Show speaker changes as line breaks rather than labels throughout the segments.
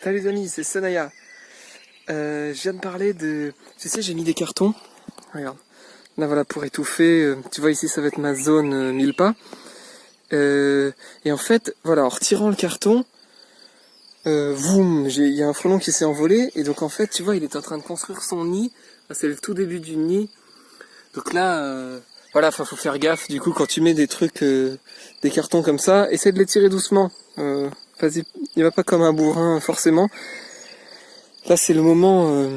Salut les amis, c'est Sanaya. Je viens de parler de... Tu sais, j'ai mis des cartons. Regarde. Là, voilà, pour étouffer. Tu vois, ici, ça va être ma zone 1000 pas. Et en fait, voilà, en retirant le carton, il y a un frelon qui s'est envolé. Et donc, en fait, tu vois, il est en train de construire son nid. C'est le tout début du nid. Donc là, voilà, faut faire gaffe. Du coup, quand tu mets des trucs, des cartons comme ça, essaie de les tirer doucement. Vas-y, il va pas comme un bourrin, forcément. Là, c'est le moment,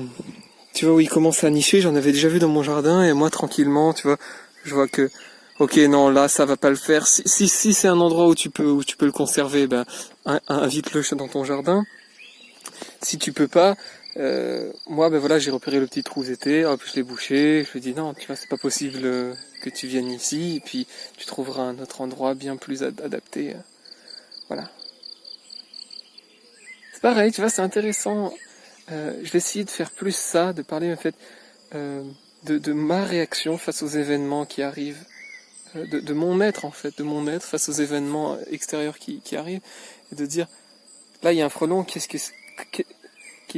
tu vois, où il commence à nicher. J'en avais déjà vu dans mon jardin, et moi, tranquillement, tu vois, je vois que, ok, non, là, ça va pas le faire. Si c'est un endroit où tu peux le conserver, ben, invite-le dans ton jardin. Si tu peux pas, moi, ben voilà, j'ai repéré le petit trou où c'était, hop, je l'ai bouché. Je lui ai dit, non, tu vois, c'est pas possible que tu viennes ici, et puis tu trouveras un autre endroit bien plus adapté. Voilà. C'est pareil, tu vois, c'est intéressant. Je vais essayer de faire plus ça, de parler en fait de ma réaction face aux événements qui arrivent, de mon être en fait, de mon être face aux événements extérieurs qui arrivent, et de dire, là il y a un frelon, qui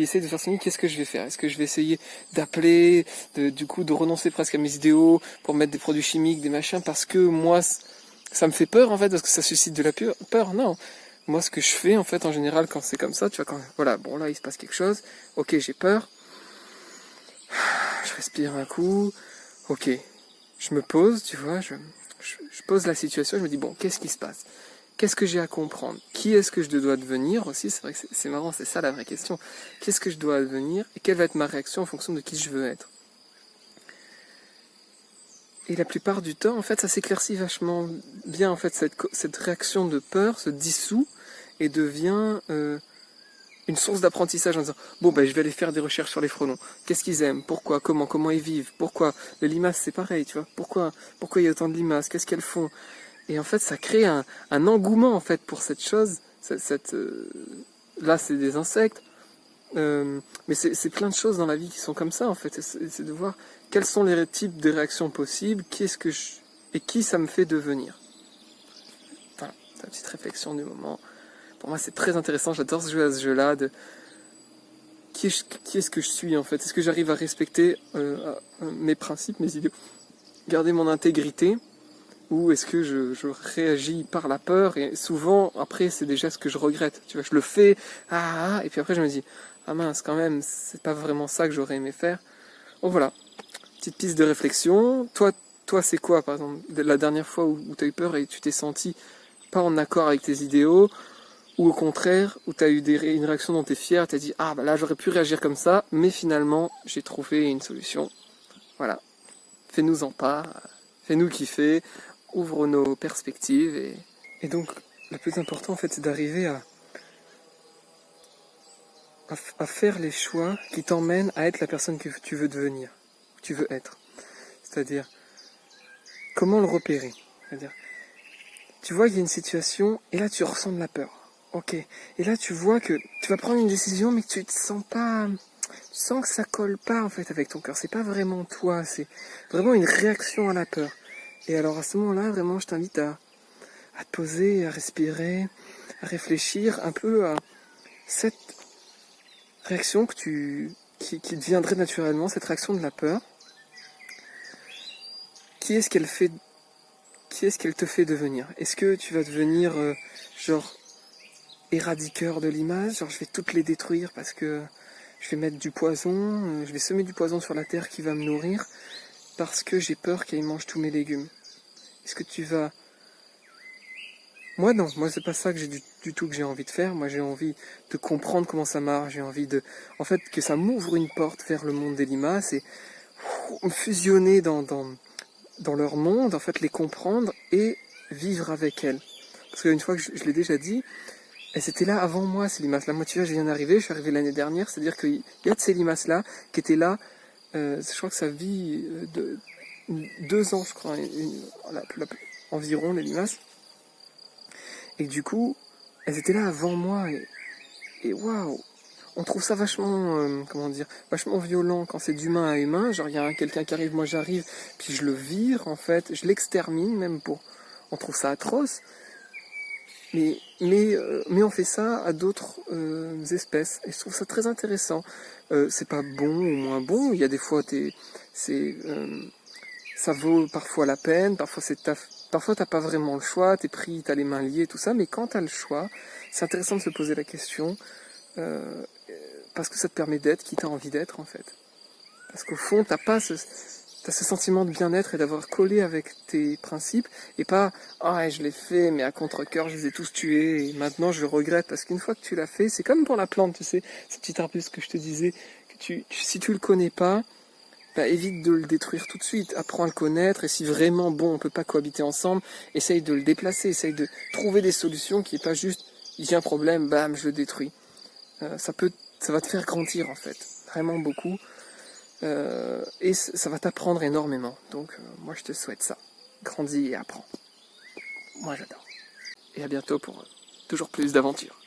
essaie de faire son nid, qu'est-ce que je vais faire? Est-ce que je vais essayer d'appeler, du coup de renoncer presque à mes idéaux pour mettre des produits chimiques, des machins, parce que moi ça me fait peur en fait, parce que ça suscite de la peur? Non. Moi, ce que je fais, en fait, en général, quand c'est comme ça, tu vois, voilà, bon, là, il se passe quelque chose, ok, j'ai peur, je respire un coup, ok, je me pose, tu vois, je pose la situation, je me dis, bon, qu'est-ce qui se passe? Qu'est-ce que j'ai à comprendre? Qui est-ce que je dois devenir aussi? C'est vrai que c'est marrant, c'est ça la vraie question. Qu'est-ce que je dois devenir? Et quelle va être ma réaction en fonction de qui je veux être? Et la plupart du temps, en fait, ça s'éclaircit vachement bien, en fait, cette réaction de peur se dissout et devient une source d'apprentissage en disant, bon, ben, je vais aller faire des recherches sur les frelons. Qu'est-ce qu'ils aiment? Pourquoi? Comment ils vivent? Pourquoi? Les limaces, c'est pareil, tu vois. Pourquoi il y a autant de limaces? Qu'est-ce qu'elles font? Et en fait, ça crée un engouement, en fait, pour cette chose. Là, c'est des insectes. Mais c'est plein de choses dans la vie qui sont comme ça, en fait. C'est de voir quels sont les types de réactions possibles, et qui ça me fait devenir. Voilà, c'est la petite réflexion du moment. Pour moi, c'est très intéressant. J'adore jouer à ce jeu-là. Qui est-ce que je suis, en fait? Est-ce que j'arrive à respecter mes principes, mes idéaux, garder mon intégrité, ou est-ce que je réagis par la peur? Et souvent, après, c'est déjà ce que je regrette. Tu vois, je le fais, et puis après, je me dis, ah mince, quand même, c'est pas vraiment ça que j'aurais aimé faire. Bon, voilà. Petite piste de réflexion. Toi, c'est quoi, par exemple, la dernière fois où tu as eu peur et tu t'es senti pas en accord avec tes idéaux, ou au contraire, où tu as eu une réaction dont tu es fier, tu as dit, ah bah là, j'aurais pu réagir comme ça, mais finalement, j'ai trouvé une solution. Voilà. Fais-nous en part, fais-nous kiffer, ouvre nos perspectives, et donc, le plus important, en fait, c'est d'arriver à faire les choix qui t'emmènent à être la personne que tu veux devenir, que tu veux être. C'est-à-dire, comment le repérer? C'est-à-dire, tu vois, il y a une situation, et là, tu ressens de la peur. Ok. Et là, tu vois que tu vas prendre une décision, mais que tu te sens pas... Tu sens que ça colle pas, en fait, avec ton cœur. C'est pas vraiment toi, c'est vraiment une réaction à la peur. Et alors, à ce moment-là, vraiment, je t'invite à te poser, à respirer, à réfléchir un peu à cette réaction qui te viendrait naturellement, cette réaction de la peur. Qui est-ce qu'elle te fait devenir? Est-ce que tu vas devenir genre éradiqueur de limaces, genre je vais toutes les détruire parce que je vais mettre du poison, je vais semer du poison sur la terre qui va me nourrir parce que j'ai peur qu'elle mange tous mes légumes? Est-ce que tu vas... Moi non, moi c'est pas ça que j'ai du tout que j'ai envie de faire. Moi j'ai envie de comprendre comment ça marche, j'ai envie en fait que ça m'ouvre une porte vers le monde des limaces et fusionner dans leur monde, en fait les comprendre et vivre avec elles. Parce qu'une fois que je l'ai déjà dit, elles étaient là avant moi, ces limaces-là. Moi, tu vois, je viens d'arriver, je suis arrivé l'année dernière, c'est-à-dire qu'il y a de ces limaces-là qui étaient là, je crois que ça vit 2 ans, je crois, environ, les limaces. Et du coup, elles étaient là avant moi, et waouh, on trouve ça vachement, vachement violent quand c'est d'humain à humain. Genre, il y a quelqu'un qui arrive, moi j'arrive, puis je le vire, en fait, je l'extermine même on trouve ça atroce. Mais mais on fait ça à d'autres espèces. Et je trouve ça très intéressant. C'est pas bon ou moins bon. Il y a des fois, ça vaut parfois la peine. Parfois, t'as pas vraiment le choix. T'es pris, t'as les mains liées, tout ça. Mais quand t'as le choix, c'est intéressant de se poser la question parce que ça te permet d'être qui t'as envie d'être en fait. Parce qu'au fond, t'as ce sentiment de bien-être et d'avoir collé avec tes principes et pas ah je l'ai fait mais à contre-cœur je les ai tous tués et maintenant je le regrette parce qu'une fois que tu l'as fait, c'est comme pour la plante, tu sais, ce petit arbuste que je te disais que si tu le connais pas, bah, évite de le détruire tout de suite, apprends à le connaître et si vraiment bon on peut pas cohabiter ensemble, essaye de le déplacer, essaye de trouver des solutions qui est pas juste il y a un problème, bam, je le détruis. Ça va te faire grandir en fait, vraiment beaucoup. Et ça va t'apprendre énormément. Donc moi je te souhaite ça. Grandis et apprends. Moi j'adore. Et à bientôt pour toujours plus d'aventures.